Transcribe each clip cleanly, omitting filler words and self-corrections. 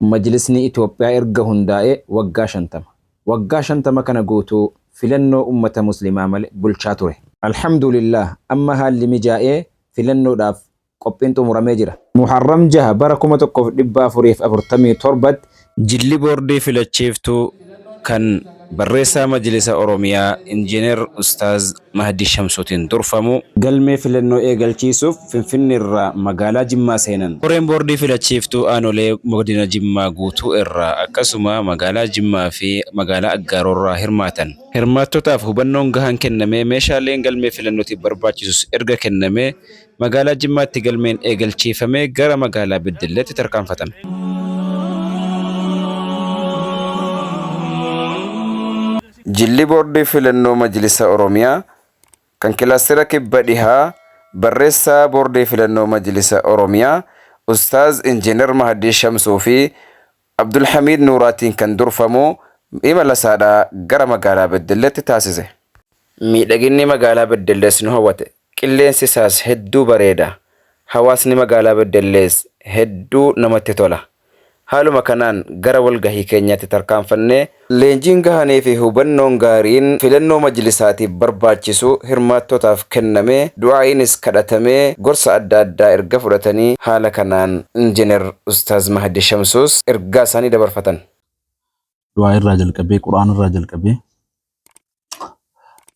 Majlisni Itoophiyaa erga hundaa'e waggaa 50. Waggaa 50 kana guutuu filannoo ummata muslimaa malee bulchaa ture. Alhamdulillah amma haalli mijaa'ee filannoodhaaf qophiin xumuramee jira. Muharram 6 bara 1447 jilli boordii filachiiftuu kan barreessaa majlisa Oromiyaa Injiinar Ustaaz Mahdi Shamsuutiin durfamu galmee filannoo eegalchiisuuf Finfinnee irraa magaalaa Jimmaa seenan. Koreen boordii filachiiftuu aanolee godina Jimmaa guutuu irraa akkasuma magaalaa Jimmaa fi magaalaa Aggaaroo irraa hirmaatan. Hirmaattotaaf hubannoon gahaan kennamee meeshaaleen galmee filannootiif barbaachisus erga kennamee magaalaa Jimmaatti galmeen eegalchiifamee gara magaalaa Beddelleetti tarkaanfatan. Jilli boordii filannoo majlisa Oromiyaa kan kilaastera kibba dhihaa barreessaa boordii filannoo majlisa Oromiyaa Ustaaz Injiinar Mahdi Shamsuu fi Abdulhamid Nuuraatiin kan durfamu imala saadhaa gara magaalaa Beddelleetti taasise. Miidhaginni magaalaa Beddellees nu hawwate. Qilleensi isaas hedduu bareeda. Hawaasni magaalaa Beddellees hedduu namatti tola. Haaluma kanaan gara walgahii keenyaatti tarkaanfannee leenjiin gahanii fi hubannoon gaariin filannoo majlisaatiif barbaachisu hirmaattotaaf kennamee du'aa'iinis kadhatamee gorsa adda addaa erga fudhatanii haala kanaan Injiinar Ustaaz Mahdi Shamsuus ergaa isaanii dabarfatan. Du'aa irraa jalqabee Qur'aan irraa jalqabee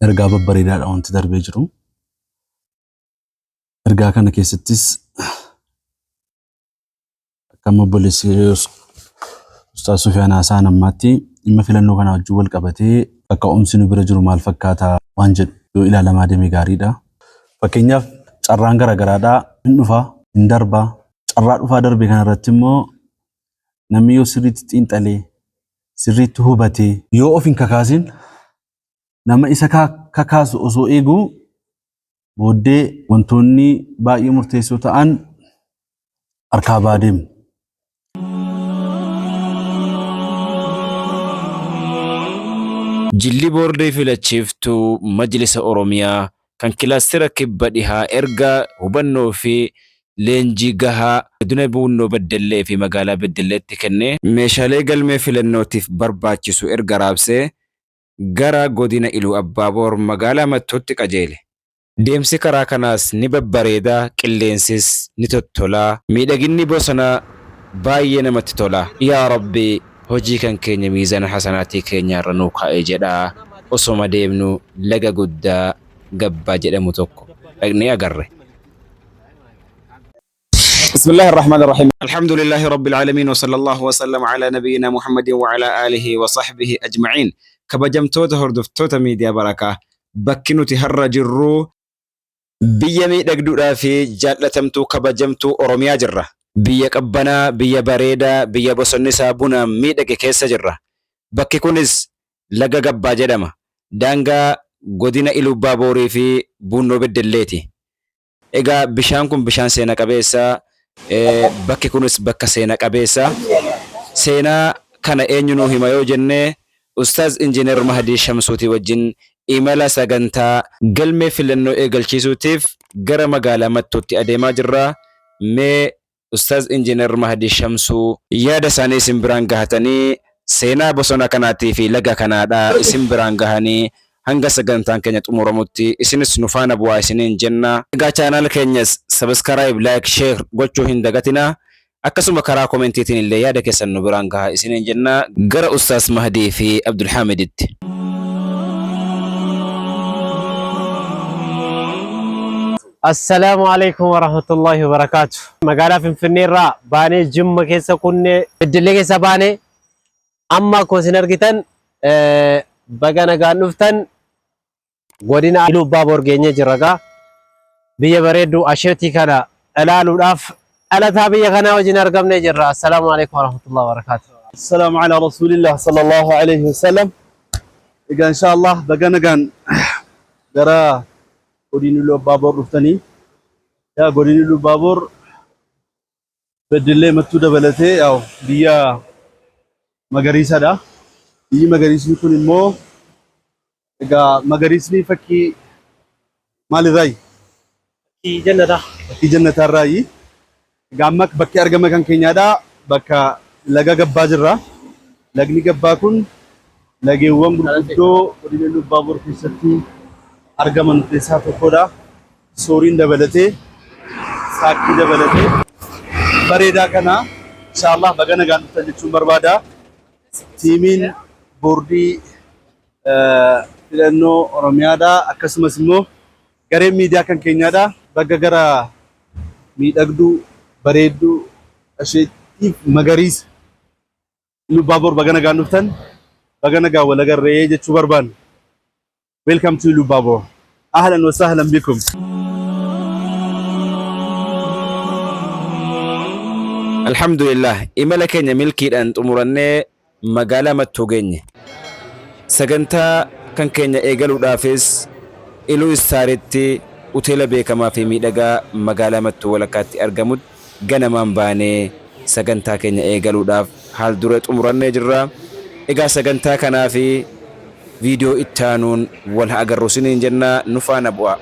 ergaa babbareedaadha wanti darbee jiru. Ergaa kana keessattis kama bolisi Ustaaz Sufyaan Hasan ammaatti dhimma filannoo kana wajjin wal qabatee akka oomishni bira jiru maal fakkaata waan jedhu yoo ilaalamaa deeme gaariidha. Fakkeenyaaf carraan garaagaraadhaa hin dhufaa hin darbaa. Carraa dhufaa darbe kana irratti immoo namni yoo sirriitti xiinxalee sirriitti hubatee yoo of hin kakaasin nama isa kakaasu osoo eeguu booddee wantoonni baay'ee murteessoo ta'an harkaa baadeemu. Jilli boordii filachiiftuu majlisa Oromiyaa kan kilaastera kibba dhihaa erga hubannoo fi leenjii gahaa godina Buunoo Beddellee fi magaalaa Beddelleetti kennee meeshaalee galmee filannootiif barbaachisu erga raabsee gara godina Iluu Abbaaboor magaalaa Mattootti qajeele. Deemsi karaa kanaas ni babbareedaa, qilleensis ni tottolaa, miidhaginni bosonaa baay'ee namatti tola. Yaa Rabbi hojii kan keenya miizana hasanaatii keenya irra nuu kaa'ee jedhaa osoma deemnu laga guddaa gabbaa jedhamu tokko dhaqnee agarre. بسم الله الرحمن الرحيم الحمد لله رب العالمين وصلى الله وسلم على نبينا محمد وعلى آله وصحبه أجمعين كبجمتوت هردفتوت ميديا بركة بكنوتي هرجرو بيمي دقدودا في جالتمتو كبجمتو أوروميا جرة biyya qabbanaa, biyya bareedaa, biyya bosonni isaa buna miidhage keessa jirra. Bakki kunis laga gabbaa jedhama. Daangaa godina Iluu Abbaaborii fi Buunoo Beddelleeti. Egaa bishaan kun bishaan seena qabeessa. Bakki kunis bakka seena qabeessa. Seenaa kana eenyu nuu hima yoo jennee Ustaaz Injiinar Mahdi Shamsuutii wajjin imala sagantaa galmee filannoo eegalchiisuutiif gara magaalaa Mattootti adeemaa jirra. Mee Ustaaz Injiinar Mahdi Shamsuu yaada isaanii isin biraan gahatanii seenaa bosona kanaatii fi laga kanaadhaa isin biraan gahanii hanga sagantaan keenya xumuramutti isinis nu faana bu'aa isiniin jenna. Egaa chaanaal keenyas subscribe, like, share gochuu hin dagatinaa. Akkasuma karaa koomentiitiin illee yaada keessan nu biraan gahaa isiniin jenna. Gara Ustaaz Mahdi fi Abdulhamiditti. السلام عليكم ورحمة الله وبركاته. مقالة في الرا باني جم كيسا كوني بدلي كيسا باني أما كوسينر كتن بغانا غانوفتن غودينا إلو بابور جيني جرقا بيا بريدو أشيرتي كانا ألالو الأف ألا تابي غانا وجينا رقمني جرا. السلام عليكم ورحمة الله وبركاته. السلام على رسول الله صلى الله عليه وسلم. إن شاء الله بغانا غان درا godina Iluu Abbaaboor dhuftanii yaa godina Iluu Abbaaboor Beddellee Mattuu dabalatee yaw biyya magariisadha. Biyyi magariisni kun immoo egaa magariisni fakkii maalirraayi? Fakkii jannataa irraayi. Egaa amma bakki argama kan keenyaadha. Bakka laga gabbaa jirra. Lagni gabbaa kun lageewwan gurguddoo godina Iluu Abbaa Boor keessatti argaman keessaa tokkodha. Sooriin dabalatee, saakkii dabalatee bareedaa kana inshallah baga nagaan dhuftan jechuun barbaada. Tiimiin boordii filannoo Oromiyaadha. Akkasumas immoo gareen miidiyaa kan keenyaadha. Bakka gara miidhagduu bareedduu asheetiif magariisa Iluu Abbaa Boor baga nagaan dhuftan. Baga nagaan wal agarree jechuu barbaanna. Welcome to Iluu Abbaa Boor. Ahlan wa sahlan bikum. Alhamdulillah, imala keenya milkiidhaan xumurannee magaalaa Mattuu geenye. Sagantaa kan keenya eegaluudhaafis Iluu Istaaritti hoteela beekamaa fi miidhagaa magaalaa Mattuu walakkaatti argamutti ganamaan baanee sagantaa keenya eegaluudhaaf haal dura xumurannee jirra. Egaa sagantaa kanaa fi viidiyoo itti aanuun wal haa agarru siniin jenna, nu faana bu'a.